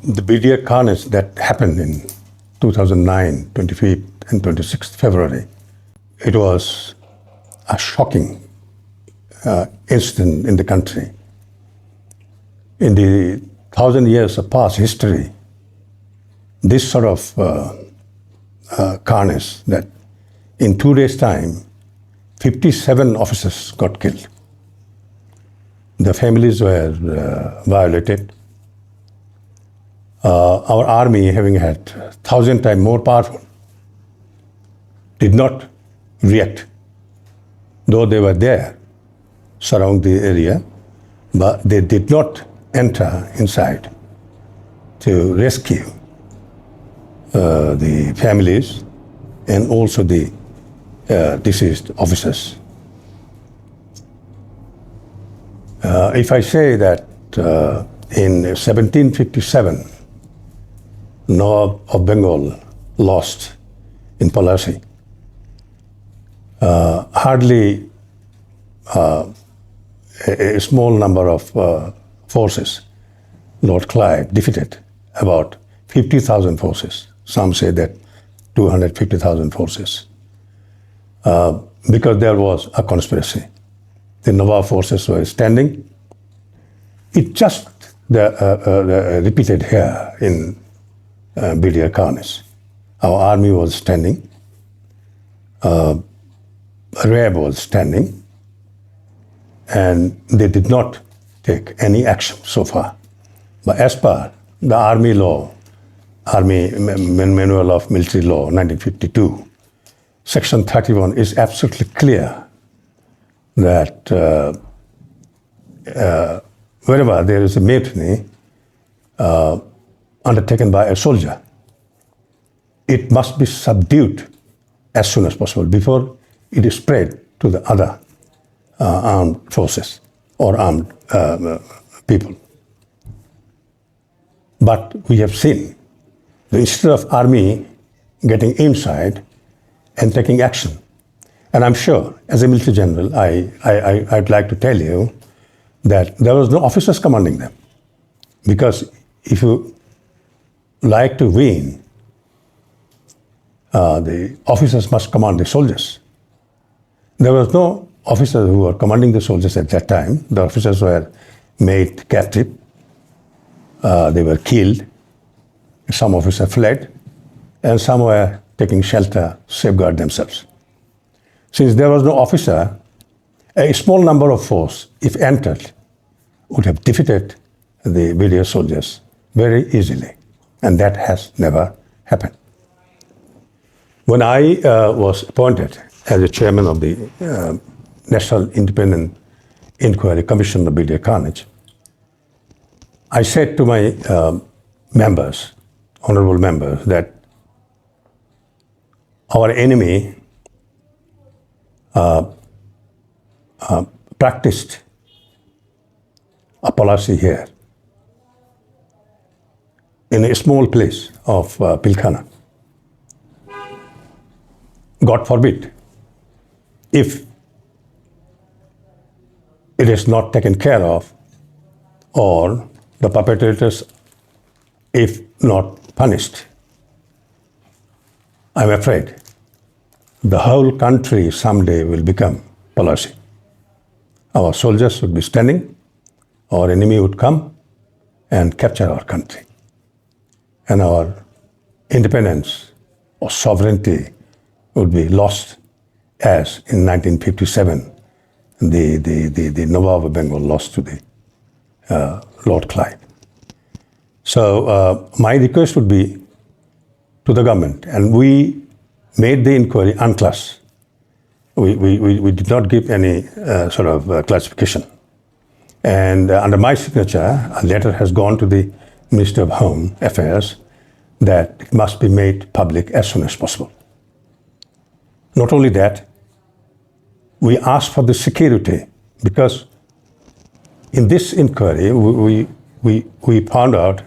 the BDR Carnage that happened in 2009, 25th and 26th February, it was a shocking incident in the country. In the 1,000 years of past history, this sort of carnage that in 2 days' time, 57 officers got killed. The families were violated. Our army, having had 1,000 times more powerful, did not react, though they were there, surround the area, but they did not enter inside to rescue the families and also the deceased officers. If I say that in 1757, Nawab of Bengal lost in Palasi, hardly a small number of forces, Lord Clive defeated about 50,000 forces. Some say that 250,000 forces. Because there was a conspiracy. The Nawab forces were standing. It just repeated here in BDR Carnage. Our army was standing. Arab was standing. And they did not take any action so far. But as per the army law, Army Manual of Military Law, 1952, Section 31 is absolutely clear that wherever there is a mutiny undertaken by a soldier, it must be subdued as soon as possible before it is spread to the other armed forces or armed people. But we have seen that instead of army getting inside and taking action, and I'm sure as a military general, I'd like to tell you that there was no officers commanding them. Because if you like to win, the officers must command the soldiers. There was no officers who were commanding the soldiers at that time. The officers were made captive. They were killed. Some officers fled, and some were taking shelter, safeguard themselves. Since there was no officer, a small number of force, if entered, would have defeated the BDR soldiers very easily, and that has never happened. When I was appointed as the chairman of the National Independent Inquiry Commission of BDR Carnage, I said to my members, honorable members, that our enemy practiced a policy here in a small place of Pilkhana. God forbid, if it is not taken care of, or the perpetrators, if not punished, I'm afraid the whole country someday will become Palasi. Our soldiers would be standing, our enemy would come and capture our country. And our independence or sovereignty would be lost, as in 1957 the Nawab of Bengal lost to the Lord Clive. So my request would be to the government, and we made the inquiry unclass. We did not give any sort of classification. And under my signature, a letter has gone to the Minister of Home Affairs that it must be made public as soon as possible. Not only that, we asked for the security, because in this inquiry we found out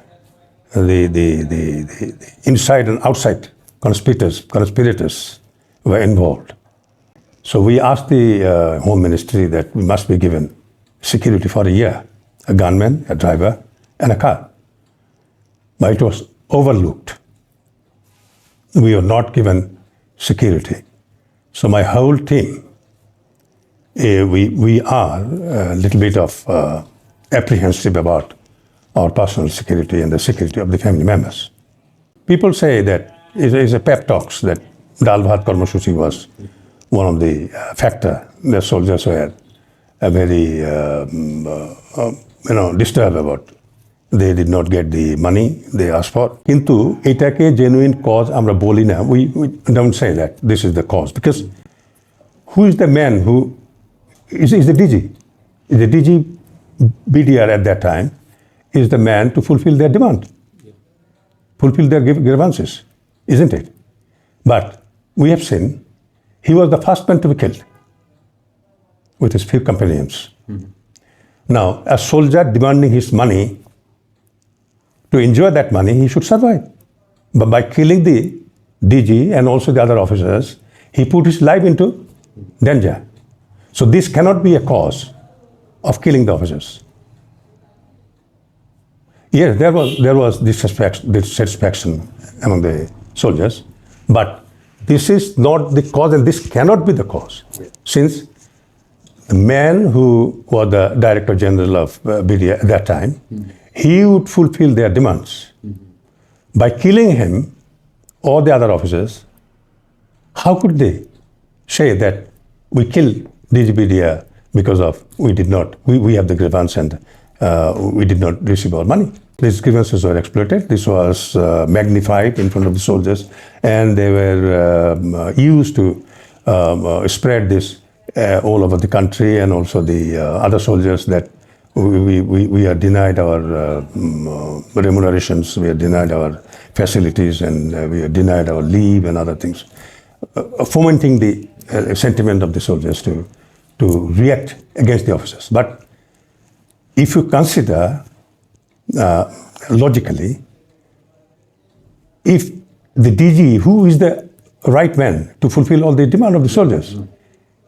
the inside and outside conspirators were involved. So we asked the Home Ministry that we must be given security for a year, a gunman, a driver, and a car. but it was overlooked. We were not given security. So my whole team, we are a little bit of apprehensive about our personal security and the security of the family members. People say that it is a pep talks that Dal Bhat Karmashuchi was one of the factor. The soldiers were very disturbed about. They did not get the money they asked for. Kintu etake genuine cause amra boli na. We don't say that this is the cause, because who is the man who is the DG? The DG BDR at that time is the man to fulfill their demand, fulfill their grievances, isn't it? But we have seen he was the first man to be killed with his few companions. Now, a soldier demanding his money, to enjoy that money, he should survive. But by killing the DG and also the other officers, he put his life into danger. So this cannot be a cause of killing the officers. Yes, there was dissatisfaction among the soldiers, but this is not the cause, and this cannot be the cause, since the man who was the Director General of BDR at that time, he would fulfill their demands. By killing him or the other officers, how could they say that we killed DGBDR because of we have the grievance and we did not receive our money? These grievances were exploited. This was magnified in front of the soldiers, and they were used to spread this all over the country, and also the other soldiers that we are denied our remunerations, we are denied our facilities, and we are denied our leave and other things, fomenting the sentiment of the soldiers to react against the officers. But if you consider logically, if the DG, who is the right man to fulfill all the demand of the soldiers,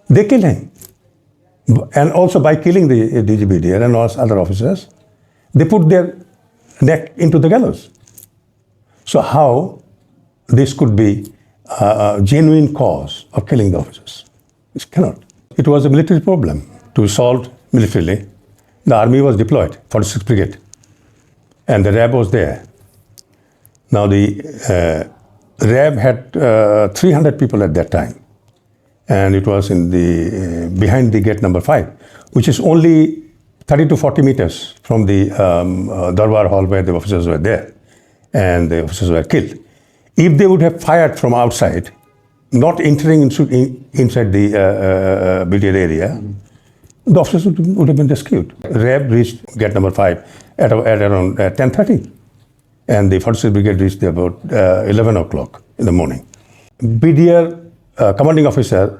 they kill him. And also by killing the DGBDR and all other officers, they put their neck into the gallows. So how this could be a genuine cause of killing the officers? It cannot. It was a military problem to be solved militarily. The army was deployed, 46th Brigade, and the RAB was there. Now the RAB had 300 people at that time, and it was in the behind the gate number 5, which is only 30 to 40 meters from the Darbar Hall where the officers were there, and the officers were killed. If they would have fired from outside, not entering inside the BDR area, the officers would have been rescued. RAB reached gate number 5 at around 10:30, and the 46th Brigade reached there about 11 o'clock in the morning. BDR commanding officer,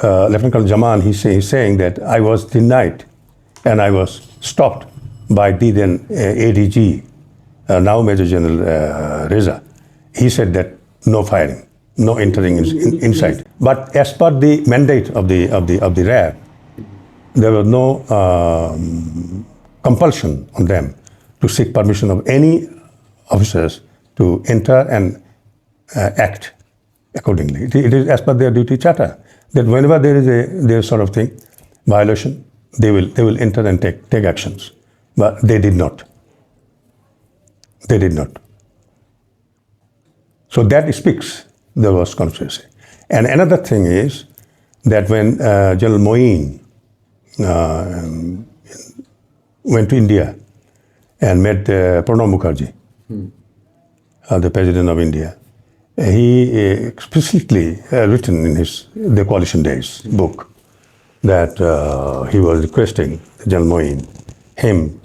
Lieutenant Colonel Jaman, he's saying that I was denied and I was stopped by the then ADG, now Major General Reza. He said that no firing, no entering inside. But as per the mandate of the RAB, there was no compulsion on them to seek permission of any officers to enter and act accordingly. It is as per their duty charter that whenever there is a sort of thing, violation, they will enter and take actions. But they did not. They did not. So that speaks there was conspiracy. And another thing is that when General Moin went to India and met Pranab Mukherjee, the President of India, he explicitly written in the Coalition Days book that he was requesting General Moin, him,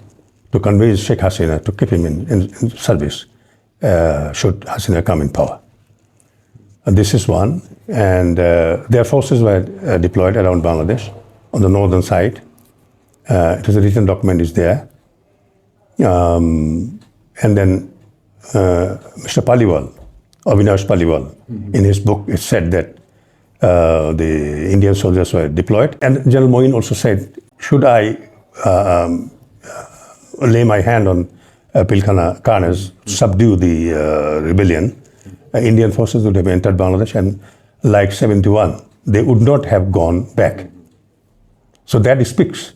to convince Sheikh Hasina to keep him in service should Hasina come in power. This is one, and their forces were deployed around Bangladesh on the northern side. It is a written document is there. And then Mr. Paliwal, Avinash Paliwal, in his book, it said that the Indian soldiers were deployed. And General Moin also said, should I lay my hand on Pilkhana, Carnage, subdue the rebellion, Indian forces would have entered Bangladesh, and like 71, they would not have gone back. So that speaks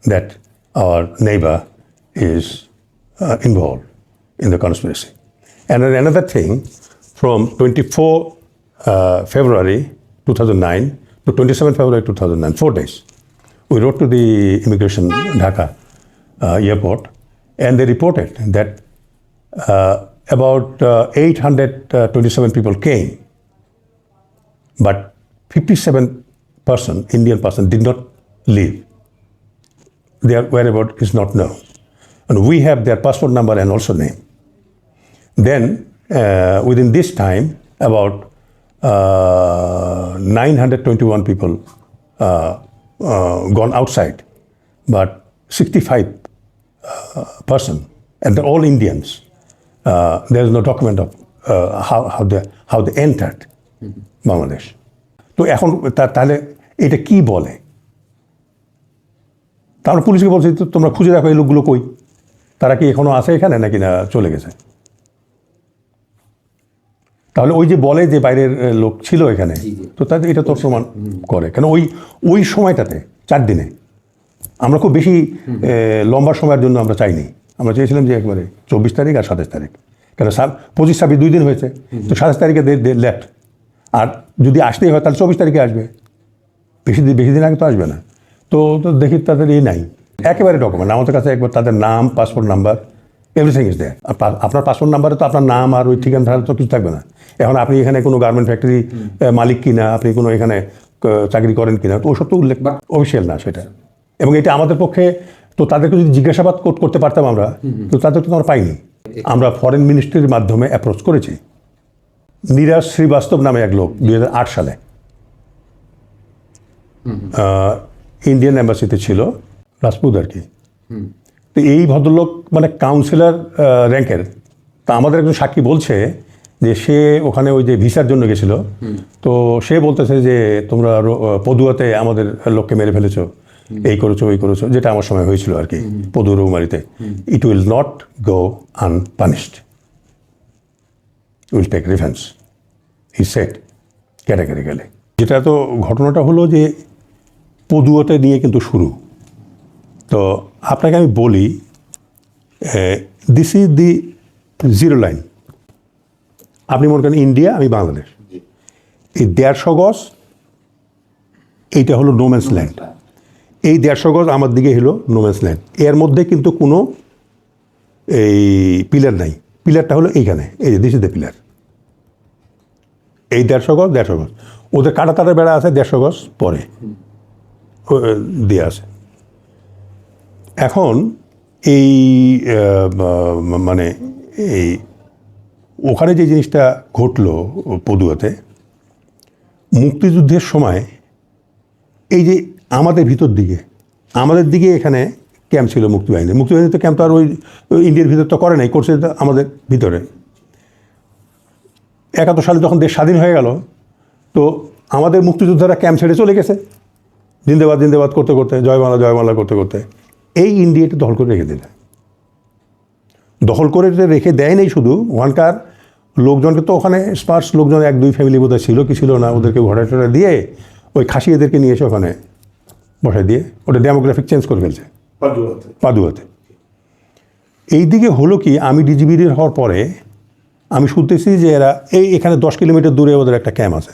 that our neighbor is involved in the conspiracy. And then another thing, from 24 February 2009 to 27 February 2009, 4 days, we wrote to the immigration Dhaka airport, and they reported that about 827 people came, but 57 Indian person did not leave. Their whereabouts is not known. And we have their passport number and also name. Then, within this time, about 921 people gone outside, but 65 and they're all Indians. There is no document of how they entered Bangladesh. তো এখন তাহলে এটা কি বলে? তাহলে পুলিশকে বলছে তোমরা খুঁজে দেখো এই লোকগুলো কই, তারা কি এখনো আছে এখানে নাকি না চলে গেছে। তাহলে ওই যে বলে যে বাইরের লোক ছিল এখানে, তো তাদের এটা তো প্রমাণ করে, কেন ওই সময়টাতে 4 দিনে আমরা খুব বেশি লম্বা সময়ের জন্য আমরা চাইনি, আমরা চেয়েছিলাম যে একবারে 24 তারিখ আর 27 তারিখ, কেন 25, 26 2 দিন হয়েছে, তো 27 তারিখে লেফট, আর যদি আসতেই হয় তাহলে 24 তারিখে আসবে, বেশি দিন আগে তো আসবে না। তো দেখি তাদের নাই একেবারে ডকুমেন্ট আমাদের কাছে, একবার তাদের নাম, passport number, everything is there. আপনার পাসপোর্ট নাম্বারে তো আপনার নাম আর ওই ঠিকানা ছাড়া তো কিছু থাকবে না। এখন আপনি এখানে কোনো গার্মেন্ট ফ্যাক্টরি মালিক কিনা, আপনি কোনো এখানে চাকরি করেন কিনা, তো ওসব তো উল্লেখ অফিসিয়াল না সেটা। এবং এটা আমাদের পক্ষে, তো তাদেরকে যদি জিজ্ঞাসাবাদ করতে পারতাম আমরা, তো তাদেরকে তো আমরা পাইনি। আমরা ফরেন মিনিস্ট্রির মাধ্যমে অ্যাপ্রোচ করেছি। নীরাজ শ্রীবাস্তব নামে এক লোক 2008 সালে ইন্ডিয়ান এম্বাসিতে ছিল, রাজপুত আর কি। তো এই ভদ্রলোক মানে কাউন্সিলর র্যাঙ্কের, তা আমাদের একজন সাক্ষী বলছে যে সে ওখানে ওই যে ভিসার জন্য গেছিল, তো সে বলতেছে যে তোমরা পদুয়াতে আমাদের লোককে মেরে ফেলেছো, এই করেছো ওই করেছো, যেটা আমার সময় হয়েছিল আর কি পদুয়া-রৌমারিতে। It will not go unpunished, will take revenge, he said categorically. যেটা তো ঘটনাটা হলো যে পদুয়াতে নিয়ে কিন্তু শুরু। তো আপনাকে আমি বলি, this is the zero line. আপনি মনে করেন ইন্ডিয়া, আমি বাংলাদেশ, এই 150 গজ এইটা হলো নোম্যান্স ল্যান্ড, এই 150 গজ আমার দিকে হলো নোম্যান্স ল্যান্ড। এর মধ্যে কিন্তু কোনো এই পিলার নাই, পিলারটা হলো এইখানে, এই যে দিস ইজ দ্য পিলার। এই 150 গজ ওদের কাটা বেড়া আছে 150 গজ পরে দিয়ে আছে। এখন এই মানে এই ওখানে যে জিনিসটা ঘটলো পদুয়াতে, মুক্তিযুদ্ধের সময় এই যে আমাদের আমাদের দিকে এখানে ক্যাম্প ছিল মুক্তিবাহিনীতে ক্যাম্প তো আর ওই ইন্ডিয়ার ভিতর তো করে নাই, করছে আমাদের ভিতরে। 71 সালে যখন দেশ স্বাধীন হয়ে গেল, তো আমাদের মুক্তিযোদ্ধারা ক্যাম্প ছেড়ে চলে গেছে, জিন্দাবাদ করতে করতে, জয়মালা করতে করতে এই ইন্ডিয়াটা দখল করে রেখে দিলে। দখল করে রেখে দেয় নেই শুধু, ওখানকার লোকজনকে তো ওখানে স্পার্স লোকজন 1-2 ফ্যামিলি বোধহয় ছিল কি ছিল না, ওদেরকে ঘোড়া টোড়া দিয়ে ওই খাসি এদেরকে নিয়ে এসে ওখানে বসায় দিয়ে ওটা ডেমোগ্রাফিক চেঞ্জ করে ফেলছে পাদুয়াতে। এই দিকে হলো কি, আমি ডিজিবির হওয়ার পরে আমি শুনতেছি যে এরা এখানে 10 কিলোমিটার দূরে ওদের একটা ক্যাম্প আছে,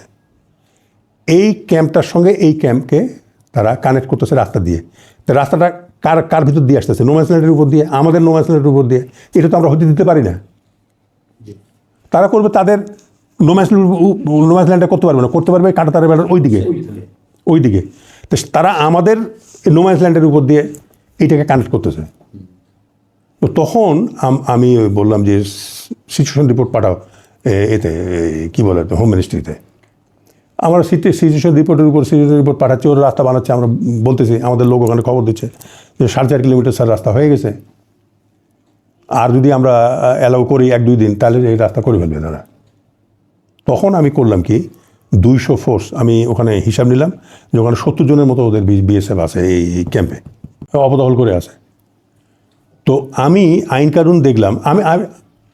এই ক্যাম্পটার সঙ্গে এই ক্যাম্পকে তারা কানেক্ট করতেছে রাস্তা দিয়ে। তো রাস্তাটা কার ভিতর দিয়ে আসতেছে? নোম্যান্স ল্যান্ডের উপর দিয়ে, আমাদের নোম্যান্স ল্যান্ডের উপর দিয়ে। এটা তো আমরা হতে দিতে পারি না। তারা করবে তাদের নোম্যান্স ল্যান্ডে করতে পারবে না, করতে পারবে কাঁটাতারের বেড়ার ওই দিকে। তো তারা আমাদের নোম্যান্স ল্যান্ডের উপর দিয়ে এইটাকে কানেক্ট করতেছে। তো তখন আমি বললাম যে সিচুয়েশন রিপোর্ট পাঠাও এতে কী বলে হোম মিনিস্ট্রিতে। আমরা সিচুয়েশন রিপোর্ট পাঠাচ্ছি, ওরা রাস্তা বানাচ্ছে, আমরা বলতেছি, আমাদের লোক ওখানে খবর দিচ্ছে যে 4.5 কিলোমিটার স্যার রাস্তা হয়ে গেছে, আর যদি আমরা অ্যালাউ করি 1-2 দিন তাহলে এই রাস্তা করে ফেলবে তারা। তখন আমি করলাম কি, 200 ফোর্স আমি ওখানে হিসাব নিলাম যে ওখানে 70 জনের মতো ওদের বিএসএফ আছে এই ক্যাম্পে, অবদখল করে আছে। তো আমি আইন কানুন দেখলাম, আমি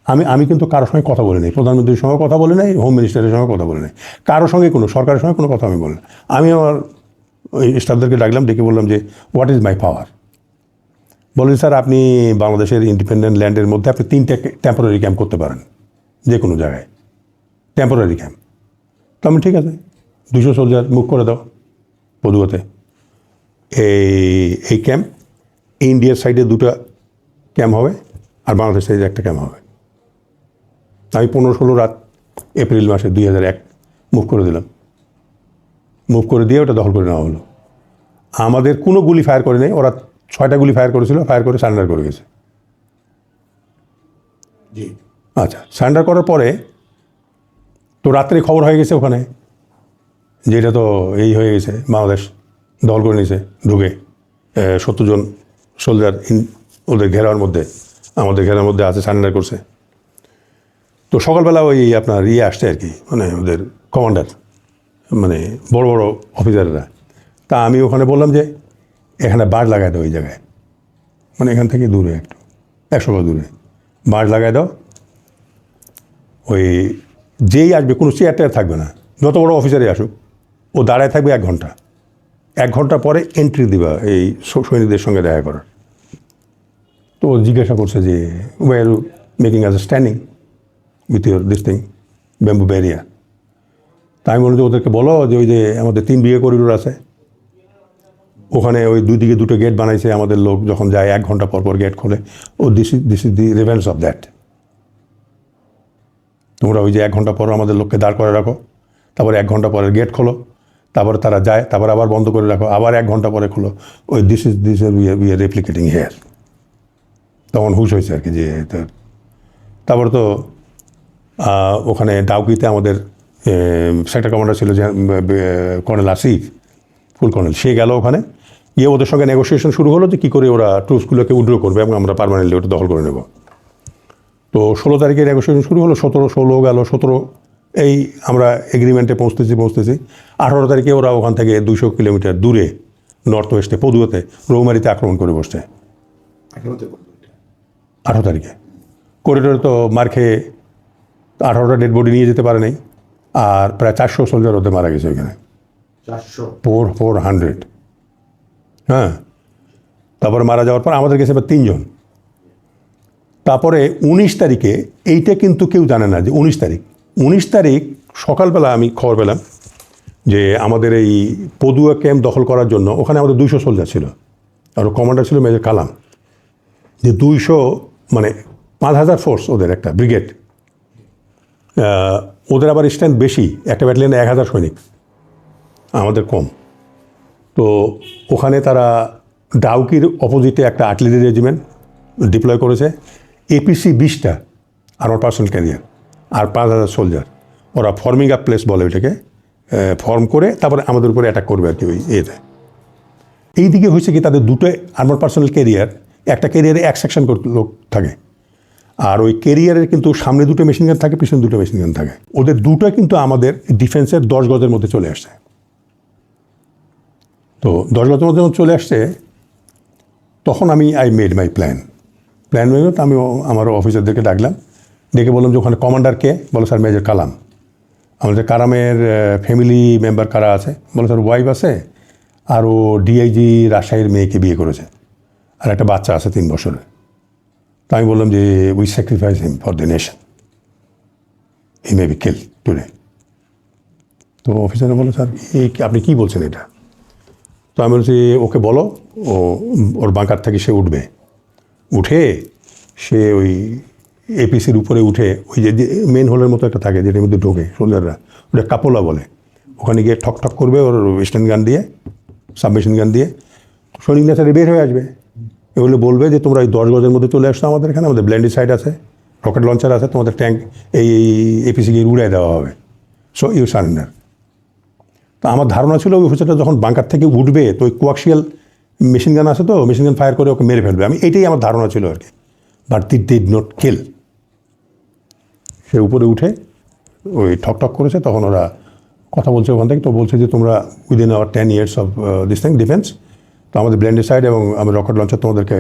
আমি আমি কিন্তু কারোর সঙ্গে কথা বলি নাই, প্রধানমন্ত্রীর সঙ্গে কথা বলি নাই, হোম মিনিস্টারের সঙ্গে কথা বলি নাই, কারোর সঙ্গে কোনো সরকারের সঙ্গে কোনো কথা আমি বলি না। আমি আমার ওই স্টাফদেরকে ডাকলাম, ডেকে বললাম যে হোয়াট ইজ মাই পাওয়ার। বলেন স্যার আপনি বাংলাদেশের ইন্ডিপেন্ডেন্ট ল্যান্ডের মধ্যে আপনি 3টে টেম্পোরারি ক্যাম্প করতে পারেন, যে কোনো জায়গায় টেম্পোরারি ক্যাম্প। তো আমি ঠিক আছে 200 সোলজার মুভ করে দাও পদুয়াতে। এই ক্যাম্প ইন্ডিয়ার সাইডে 2টা ক্যাম্প হবে আর বাংলাদেশ সাইডে 1টা ক্যাম্প হবে। আমি 15-16 রাত এপ্রিল মাসে 2001 মুভ করে দিলাম। মুভ করে দিয়ে ওটা দখল করে নেওয়া হলো। আমাদের কোনো গুলি ফায়ার করে নেই, ওরা 6টা গুলি ফায়ার করেছিল, ফায়ার করে সারেন্ডার করে গেছে। জি আচ্ছা, সারেন্ডার করার পরে তো রাত্রে খবর হয়ে গেছে ওখানে যে এটা তো এই হয়ে গেছে, বাংলাদেশ দখল করে নিয়েছে ঢুকে 70 জন সোলজার ওদের ঘেরার মধ্যে, আমাদের ঘেরার মধ্যে আছে, সারেন্ডার করছে। তো সকালবেলা ওই আপনার আসছে আর কি, মানে ওদের কমান্ডার, মানে বড় বড় অফিসাররা। তা আমি ওখানে বললাম যে এখানে বাঁশ লাগাই দাও ওই জায়গায়, মানে এখান থেকে দূরে একটু 100 গজ দূরে বাঁশ লাগাই দাও। ওই যেই আসবে কোনো চেয়ার টেয়ার থাকবে না, যত বড় অফিসারই আসুক ও দাঁড়ায় থাকবে 1 ঘন্টা। 1 ঘন্টা পরে এন্ট্রি দিবা এই সৈনিকদের সঙ্গে দেখা করার। তো ও জিজ্ঞাসা করছে যে why are you making as a standing with your this thing bamboo barrier. তাই আমি বললাম যে ওদেরকে বলো যে ওই যে আমাদের 3 বিঘা করিডোর আছে, ওখানে ওই 2 দিকে 2টো গেট বানাইছে, আমাদের লোক যখন যায় 1 ঘন্টা পর পর গেট খোলে। ও this is the revenge of that. তোমরা ওই যে 1 ঘন্টা পর আমাদের লোককে দাঁড় করে রাখো, তারপরে 1 ঘন্টা পরে গেট খোলো, তারপরে তারা যায়, তারপর আবার বন্ধ করে রাখো, আবার 1 ঘন্টা পরে খোলো। ওই this we are replicating here. তখন হুশ হয়েছে আর কি যে তারপর তো ওখানে ডাউকিতে আমাদের সেক্টর কমান্ডার ছিল যে কর্নেল আসিফ, ফুল কর্নেল, সে গেল ওখানে গিয়ে ওদের সঙ্গে নেগোসিয়েশন শুরু হলো যে কী করে ওরা ট্রুপসগুলোকে উইথড্র করবে এবং আমরা পার্মানেন্টলি ওটা দখল করে নেব। তো 16 তারিখে নেগোসিয়েশন শুরু হলো, 17, 16 গেল, 17 এই আমরা এগ্রিমেন্টে পৌঁছতেছি। 18 তারিখে ওরা ওখান থেকে 200 কিলোমিটার দূরে নর্থ ওয়েস্টে পদুয়াতে রৌমারিতে আক্রমণ করে বসছে। 18 তারিখে করিডোরে তো মার খেয়ে 18টা ডেড বডি নিয়ে যেতে পারে নাই, আর প্রায় 400 সোলজার ওদের মারা গেছে ওইখানে, 400। হ্যাঁ, তারপরে মারা যাওয়ার পর আমাদের গেছে এবার 3 জন। তারপরে 19 তারিখে, এইটা কিন্তু কেউ জানে না যে 19 তারিখ সকালবেলা আমি খবর পেলাম যে আমাদের এই পদুয়া ক্যাম্প দখল করার জন্য ওখানে আমাদের 200 সোলজার ছিল, আর কমান্ডার ছিল মেজর কালাম। যে 200 মানে 5000 ফোর্স, ওদের একটা ব্রিগেড, ওদের আবার স্ট্রেংথ বেশি, একটা ব্যাটালিয়নে 1000 সৈনিক, আমাদের কম। তো ওখানে তারা ডাউকির অপোজিটে একটা আর্টিলারি রেজিমেন্ট ডিপ্লয় করেছে, এপিসি 20টা আর্মার পার্সোনাল ক্যারিয়ার, আর 5000 সোলজার। ওরা ফর্মিং আপ প্লেস বলে ওইটাকে, ফর্ম করে তারপরে আমাদের উপরে অ্যাটাক করবে আর কি ওই এতে। এই দিকে হয়েছে কি, তাদের 2টো আর্মার পার্সোনাল ক্যারিয়ার, একটা ক্যারিয়ারে 1 সেকশন লোক থাকে, আর ওই ক্যারিয়ারের কিন্তু সামনে 2টো মেশিন গান থাকে, পিছনে 2টো মেশিন গান থাকে। ওদের 2টো কিন্তু আমাদের ডিফেন্সের 10 গজের মধ্যে চলে আসছে। তো 10 গজের মধ্যে চলে আসছে, তখন I made my plan made. আমি আমার অফিসারদেরকে ডাকলাম, ডেকে বললাম যে ওখানে কমান্ডার কে? বলো স্যার মেজর কালাম। আমাদের কালামের ফ্যামিলি মেম্বার কারা আছে? বলো স্যার ওয়াইফ আছে, আর ও ডিআইজি রাজশাহীর মেয়েকে বিয়ে করেছে, আর একটা বাচ্চা আছে 3 বছরের। তো আমি বললাম যে we sacrifice him for the nation, he may be kill today. তো অফিসারে বলো স্যার আপনি কী বলছেন এটা? তো আমি বলছি ওকে বলো ওর বাঙ্কার থেকে সে উঠবে, উঠে সে ওই এপিসির উপরে উঠে ওই যে মেন হোলের মতো একটা থাকে যেটার মধ্যে ঢোকে সোলজাররা, ওটা কাপোলা বলে, ওখানে গিয়ে ঠক ঠক করবে ওর ওয়েস্টার্ন গান দিয়ে, সাবমেশিন গান দিয়ে, সৈনিক নেতারে বের হয়ে আসবে। এগুলো বলবে যে তোমরা এই 10 গজের মধ্যে চলে আসছো আমাদের এখানে, আমাদের ব্ল্যান্ডি সাইড আছে, রকেট লঞ্চার আছে, তোমাদের ট্যাঙ্ক এই এপিসি গিয়ে উড়াই দেওয়া হবে, সো ইউ সারেন্ডার। তো আমার ধারণা ছিল ওই অফিসারটা যখন বাঙ্কার থেকে উঠবে তো ওই কোয়াক্সিয়াল মেশিন গান আছে, তো মেশিন গান ফায়ার করে ওকে মেরে ফেলবে, আমি এটাই আমার ধারণা ছিল আর কি। But they did not kill. সে উপরে উঠে ওই ঠক ঠক করেছে, তখন ওরা কথা বলছে ওখান থেকে, তো বলছে যে তোমরা within hour 10 years of this thing defence তো আমাদের ব্লেন্ডেড সাইড এবং আমার রকেট লঞ্চার তোমাদেরকে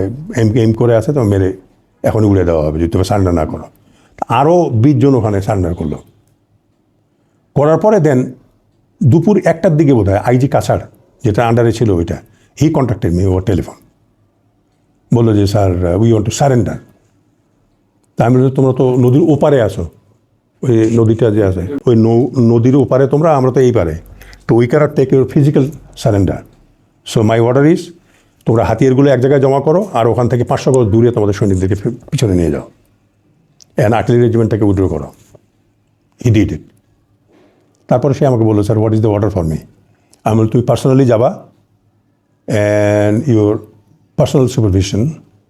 এম করে আছে, তো মেরে এখনই উড়ে দেওয়া হবে যদি তুমি সারেন্ডার না করো। আরও 20 জন ওখানে সারেন্ডার করলো। করার পরে দেন দুপুর 1টার দিকে বোধ হয় আইজি কাছাড়, যেটা আন্ডারে ছিল ওইটা, হি কন্ট্যাক্টেড মি ওভার টেলিফোন, বললো যে sir we want to surrender. তা আমি বলছি তোমরা তো নদীর ওপারে আসো, ওই নদীটা যে আছে ওই নদীর ওপারে তোমরা, আমরা তো এই পারে, তো we cannot take your physical surrender. So my order is তোমরা হাতিয়ারগুলো এক জায়গায় জমা করো, আর ওখান থেকে 500 গজ দূরে তোমাদের সৈনিকদেরকে পিছনে নিয়ে যাও, অ্যান্ড আর্টিলারি রেজিমেন্টটাকে উইথড্র করো। He did it. তারপরে সে আমাকে বললো sir what is the order for me. আমি বলি তুমি পার্সোনালি যাবা, and your personal supervision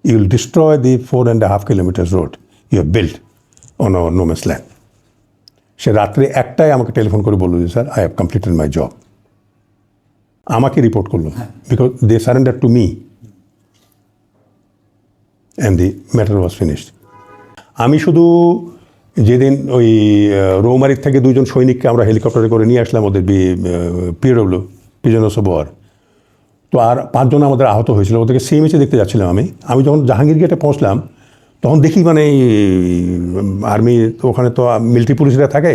you will destroy the 4.5 kilometers road you have built on our no man's land. সে রাত্রে 1টায় আমাকে টেলিফোন করে বললো যে sir I have completed my job. আমাকে রিপোর্ট করলো, because they surrender to me and the matter was finished. আমি শুধু যেদিন ওই রৌমারির থেকে 2 জন সৈনিককে আমরা হেলিকপ্টারে করে নিয়ে আসলাম ওদের পিডব্লিউ প্রিজনার্স অফ ওয়ার, তো আর 5 জন আমাদের আহত হয়েছিল। ওদেরকে সিএমএইচে দেখতে যাচ্ছিলাম আমি যখন জাহাঙ্গীর গেটে পৌঁছলাম তখন দেখি মানে আর্মি, ওখানে তো মিলিটারি পুলিশরা থাকে,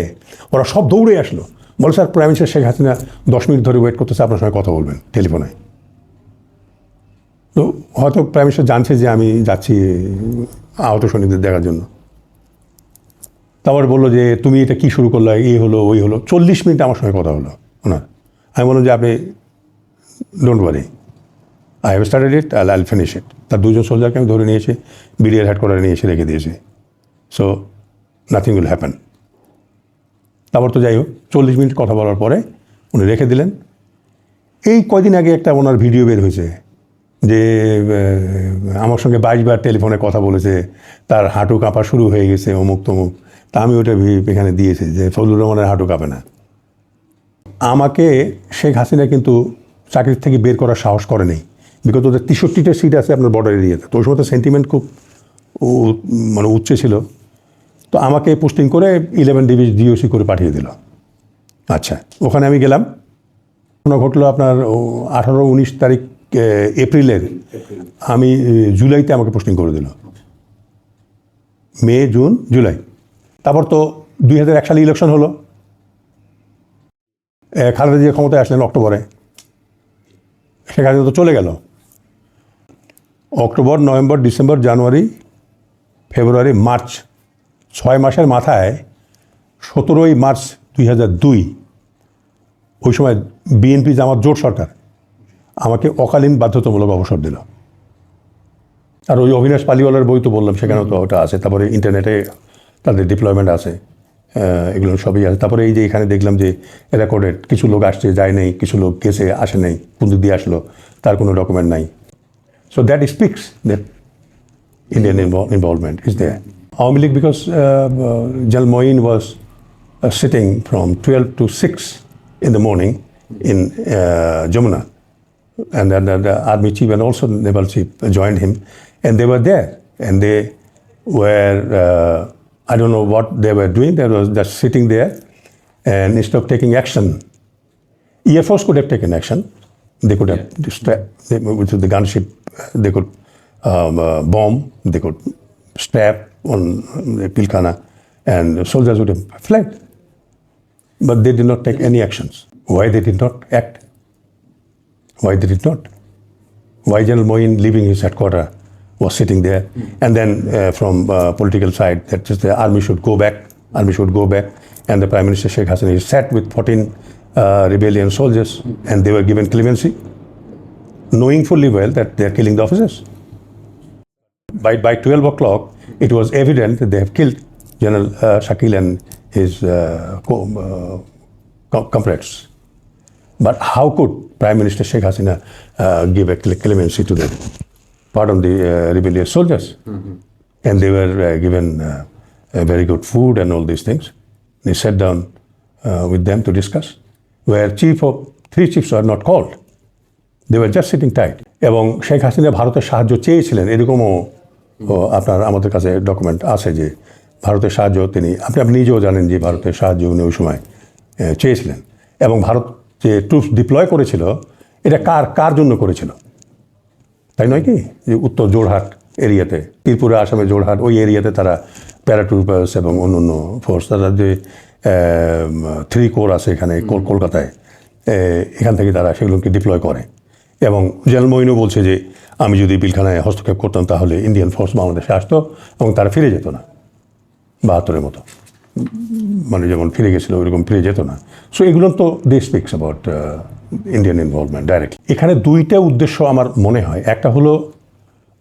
ওরা সব দৌড়ে আসলো, বলে sir prime minister Sheikh Hasina 10 minute ধরে ওয়েট করতেছে, আপনার সঙ্গে কথা বলবেন টেলিফোনে। তো হয়তো প্রাইম মিনিস্টার জানছে যে আমি যাচ্ছি আহত সৈনিকদের দেখার জন্য। তারপর বললো যে তুমি এটা কী শুরু করলো, এই হলো ওই হলো। 40 মিনিট আমার সঙ্গে কথা হলো ওনার। আমি বললাম যে আপনি don't worry, I have started it, আইল ফিনিশ ইট। তার 2 জন সোলজারকে আমি ধরে নিয়েছি, বিডিআর হেডকোয়ার্টারে নিয়ে এসে রেখে দিয়েছি। So nothing will happen. তারপর তো যাই হোক 40 মিনিট কথা বলার পরে উনি রেখে দিলেন। এই কয়দিন আগে একটা ওনার ভিডিও বের হয়েছে যে আমার সঙ্গে 22 বার টেলিফোনে কথা বলেছে, তার হাঁটু কাঁপা শুরু হয়ে গেছে, অমুক তমুক। তা আমি ওটা এখানে দিয়েছি যে ফজলুর রহমানের হাঁটু কাঁপে না। আমাকে শেখ হাসিনা কিন্তু চাকরির থেকে বের করার সাহস করে নেই, বিকজ ওদের 63টা সিট আছে আপনার বর্ডার এরিয়াতে। তো ওই সময় তো সেন্টিমেন্ট খুব মানে উচ্চে ছিল। তো আমাকে পোস্টিং করে 11 ডিওসি করে পাঠিয়ে দিল। আচ্ছা, ওখানে আমি গেলাম। ঘটনা ঘটলো আপনার 18-19 তারিখ এপ্রিলের, আমি জুলাইতে আমাকে পোস্টিং করে দিল, মে জুন জুলাই। তারপর তো 2001 সালে ইলেকশন হলো, খালেদা জিয়া ক্ষমতায় আসলেন অক্টোবরে, শেখ হাসিনা তো চলে গেল। অক্টোবর, নভেম্বর, ডিসেম্বর, জানুয়ারি, ফেব্রুয়ারি, মার্চ, 6 মাসের মাথায় 17ই মার্চ 2002 ওই সময় বিএনপি জামাত জোট সরকার আমাকে অকালীন বাধ্যতামূলক অবসর দিল। আর ওই অবিনাশ পালিওয়ালার বই তো বললাম, সেখানেও তো ওটা আছে। তারপরে ইন্টারনেটে তাদের ডিপ্লয়মেন্ট আছে, এগুলো সবই আছে। তারপরে এই যে এখানে দেখলাম যে রেকর্ডেড কিছু লোক আসছে যায় নাই, কিছু লোক গেছে আসে নাই, কোন দিক দিয়ে আসলো তার কোনো ডকুমেন্ট নাই। So that speaks that Indian involvement is there. Awami League, because General Moin was sitting from 12 to 6 in the morning in Jamuna, and then the army chief and also the naval chief joined him, and they were there, and they were, I don't know what they were doing, they were just sitting there, and instead of taking action, Air Force could have taken action. They could have, with the gunship, they could bomb, they could stab on the Pilkhana, and soldiers would have fled. But they did not take any actions. Why they did not act? Why they did not? Why General Moin, leaving his headquarters, was sitting there? And then from political side, that just the army should go back, and the Prime Minister Sheikh Hasina is sat with 14 rebellion soldiers, and they were given clemency, knowing fully well that they are killing the officers. By 12 o'clock, it was evident that they have killed General Shakil and his comrades. But how could Prime Minister Sheikh Hasina give a clemency to them? Pardon the rebellious soldiers. And they were given very good food and all these things. They sat down with them to discuss, where 3 chiefs were not called. They were just sitting tight. এবং শেখ হাসিনা ভারতের সাহায্য চেয়েছিলেন, এরকমও আপনার আমাদের কাছে document আছে যে ভারতের সাহায্য আপনি নিজেও জানেন যে ভারতের সাহায্য উনি ওই সময় চেয়েছিলেন। এবং ভারত যে ট্রুপস ডিপ্লয় করেছিল, এটা কার জন্য করেছিল? তাই নয় কি? যে উত্তর জোরহাট এরিয়াতে, ত্রিপুরা, আসামে জোরহাট, ওই এরিয়াতে তারা প্যারাট্রুপার্স এবং অন্য ফোর্স, তারা যে 3 কোর আছে এখানে কলকাতায়, এখান থেকে তারা সেগুলোকে ডিপ্লয় করে। এবং জেনারেল মঈনও বলছে যে আমি যদি পিলখানায় হস্তক্ষেপ করতাম তাহলে ইন্ডিয়ান ফোর্স বাংলাদেশে আসতো এবং তারা ফিরে যেত না 72-এর মতো, মানে যেমন ফিরে গেছিলো ওইরকম ফিরে যেত না। সো এগুলো তো they speaks about Indian involvement direct. এখানে 2টা উদ্দেশ্য আমার মনে হয়। একটা হলো,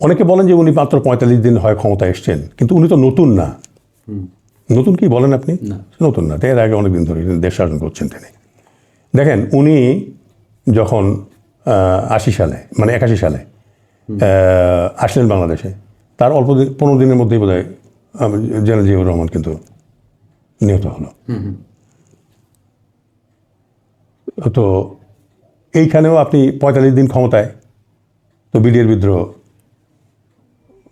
অনেকে বলেন যে উনি মাত্র 45 দিন হয় ক্ষমতায় এসছেন, কিন্তু উনি তো নতুন না। নতুন কি বলেন আপনি? নতুন না, এর আগে অনেকদিন ধরে দেশ শাসন করছেন তিনি। দেখেন, উনি যখন 80 সালে, মানে 81 সালে আসলেন বাংলাদেশে, তার অল্প দিন, 15 দিনের মধ্যেই বোধ হয় জেনারেল জিয়াউর রহমান কিন্তু নিহত হলো। তো এইখানেও আপনি 45 দিন ক্ষমতায়, তো বিডিআর বিদ্রোহ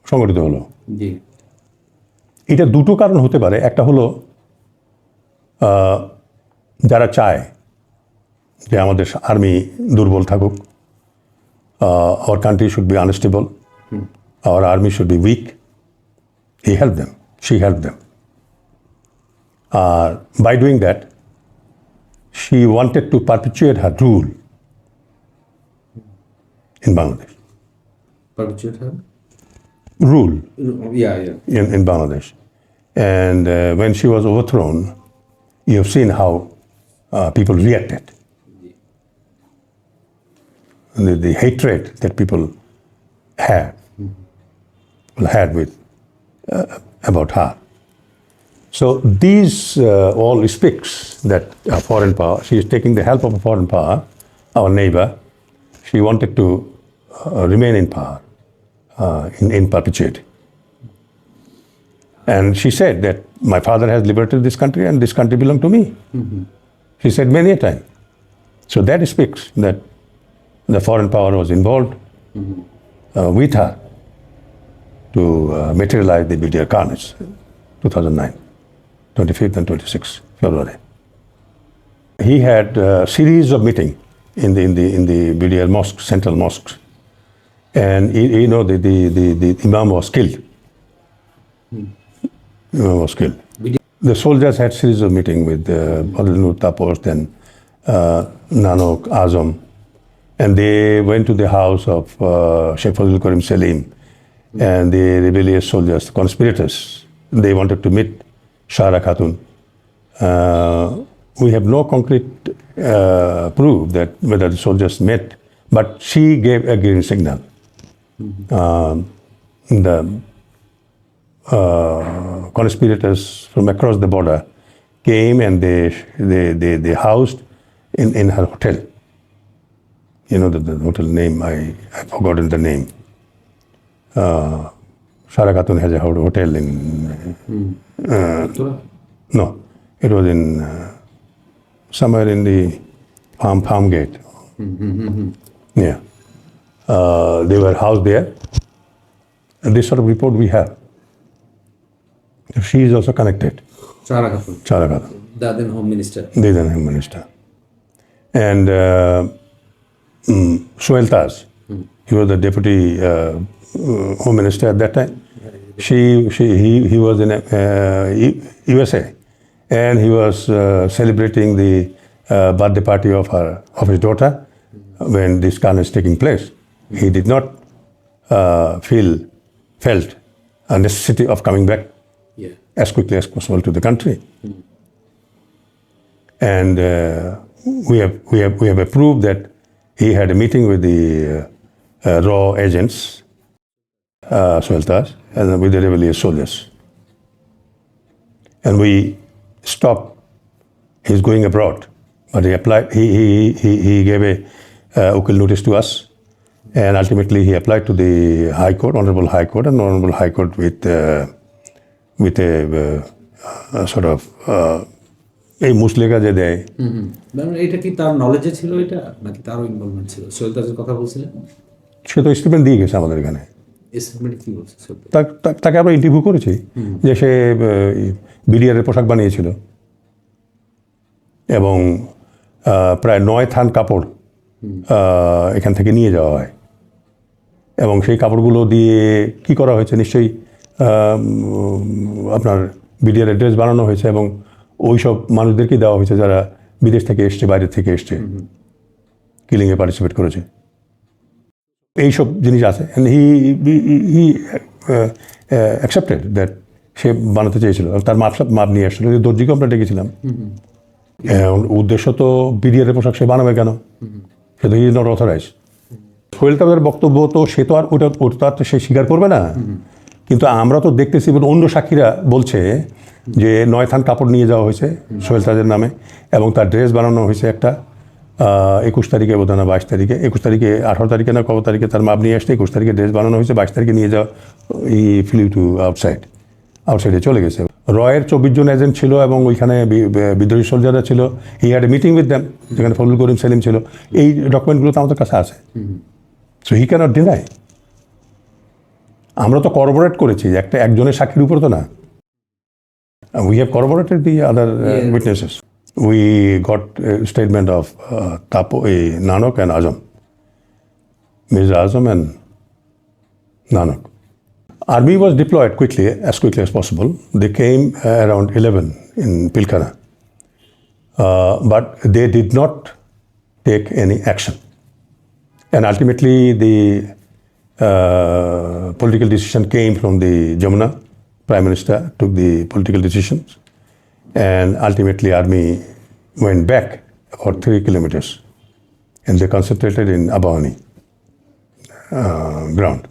সংগঠিত হলো। এটা 2টো কারণ হতে পারে। একটা হলো যারা চায় যে আমাদের আর্মি দুর্বল থাকুক, our country should be unstable, our army should be weak. He helped them, she helped them. By doing that, she wanted to perpetuate her rule in Bangladesh. Perpetuate her? Rule. Yeah. In Bangladesh. And when she was overthrown, you have seen how people reacted. The hatred that people had with about her. So these all speaks that a foreign power, she is taking the help of a foreign power, our neighbor. She wanted to remain in power in perpetuity. And she said that my father has liberated this country and this country belonged to me. She said many a time. So that speaks that the foreign power was involved with her to materialize the BDR Carnage, 2009, 25th and 26th February. He had a series of meetings in the BDR mosques, central mosques, and the Imam was killed. Imam was killed. The soldiers had series of meetings with Badr Nur Tapos, then Nanok, Azam, and they went to the house of Sheikh Fazlul Karim Salim and the rebellious soldiers, conspirators. They wanted to meet Shara Khatun. We have no concrete proof that whether the soldiers met, but she gave a green signal. The conspirators from across the border came and they housed in her hotel. You know the hotel name, I've forgotten the name. Shara Khatun has a hotel in... no, it was in somewhere in the Farm Gate. Yeah. They were housed there. And this sort of report we have. She is also connected. Shara Khatun. Shara Khatun. The then Home Minister. The then Home Minister. And Sohail Taj, he was the Deputy Home Minister at that time. He was in USA, and he was celebrating the birthday party of his daughter when this carnage is taking place. He did not felt a necessity of coming back as quickly as possible to the country. And we have approved that he had a meeting with the raw agents, Sohail Taj, and with the rebellious soldiers. And we stopped his going abroad, but he applied. He gave a ukil notice to us, and ultimately he applied to the High Court, Honorable High Court, and Honorable High Court with a sort of এই মুসলেখা যে দেয়। এটা কি তার নলেজে ছিল এটা, নাকি তারও ইনভলভমেন্ট ছিল? সোহেল তাজের কথা বলছিলেন, সে তো স্টেটমেন্ট দিয়ে গেছে আমাদের এখানে। স্টেটমেন্ট কি বলছে? তাকে আমরা ইন্টারভিউ করেছি যে সে বিডিআর এর পোশাক বানিয়েছিল এবং প্রায় 9 থান কাপড় এখান থেকে নিয়ে যাওয়া হয় এবং সেই কাপড়গুলো দিয়ে কি করা হয়েছে নিশ্চয়ই আপনার বিডিআর ড্রেস বানানো হয়েছে এবং ওই সব মানুষদেরকে দেওয়া হয়েছে যারা বিদেশ থেকে এসছে, বাইরে থেকে এসছে, কিলিংয়ে পার্টিসিপেট করেছে। এইসব জিনিস আছে। অ্যান্ড হি অ্যাকসেপ্টেড দ্যাট সে বানাতে চেয়েছিল, তার মাপ নিয়ে আসছিল। দর্জিকে আমরা ডেকেছিলাম, উদ্দেশ্য তো বিডিআর পোশাক সে বানাবে কেন, সে তো he is not authorize. Sohel তাদের বক্তব্য তো সে তো আর ওটা তো সে স্বীকার করবে না, কিন্তু আমরা তো দেখতেছি অন্য সাক্ষীরা বলছে যে 9 থান কাপড় নিয়ে যাওয়া হয়েছে সোহেল তাজের নামে এবং তার ড্রেস বানানো হয়েছে একটা 21 তারিখে বোধহয় না 22 তারিখে, 21 তারিখে 18 তারিখে না কত তারিখে তার মাপ নিয়ে আসছে, 21 তারিখে ড্রেস বানানো হয়েছে, 22 তারিখে নিয়ে যাওয়া ই ফ্লিউ টু আউটসাইডে চলে গেছে। রয়ের 24 জন এজেন্ট ছিল এবং ওইখানে বিদ্রোহী সোলজাররা ছিল। He had a meeting with them, যেখানে ফজলুল করিম সেলিম ছিল। এই ডকুমেন্টগুলো তো আমাদের কাছে আছে। So he cannot deny. আমরা তো করবোরেট করেছি, একজনের সাক্ষীর উপর তো না। We have corroborated the other witnesses. We got a statement of Nanok and Azam, Mirza Azam and Nanok. Army was deployed as quickly as possible. They came around 11 in Pilkhana, but they did not take any action. And ultimately, the political decision came from the Jamuna. Prime Minister took the political decisions, and ultimately Army went back about 3 kilometers, and they concentrated in Abahani ground,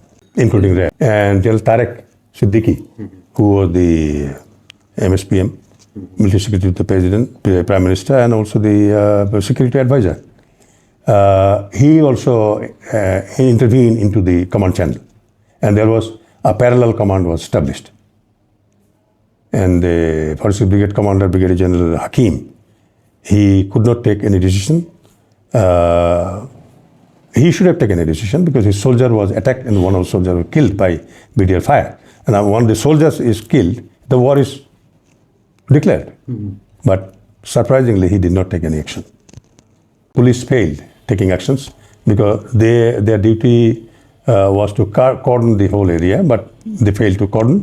including RAF. And General Tarek Siddiqui, who was the MSPM, Military Secretary to the President, Prime Minister, and also the Security Advisor, he also intervened into the command channel, and there was a parallel command was established. And the 46th Brigade Commander, Brigadier General Hakim, he could not take any decision. He should have taken a decision because his soldier was attacked and one of the soldiers was killed by BDR fire. And when the soldiers is killed, the war is declared. But surprisingly, he did not take any action. Police failed taking actions because their duty was to cordon the whole area, but they failed to cordon.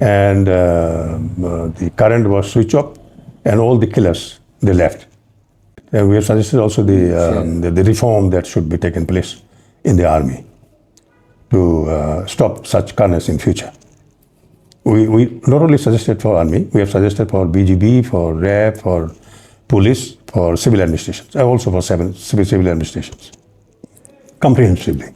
And the current was switched off, and all the killers, they left. And we have suggested also the reform that should be taken place in the army to stop such carnage in future. We not only suggested for army, we have suggested for BGB, for RAF, for police, for civil administrations, and also for civil administrations, comprehensively.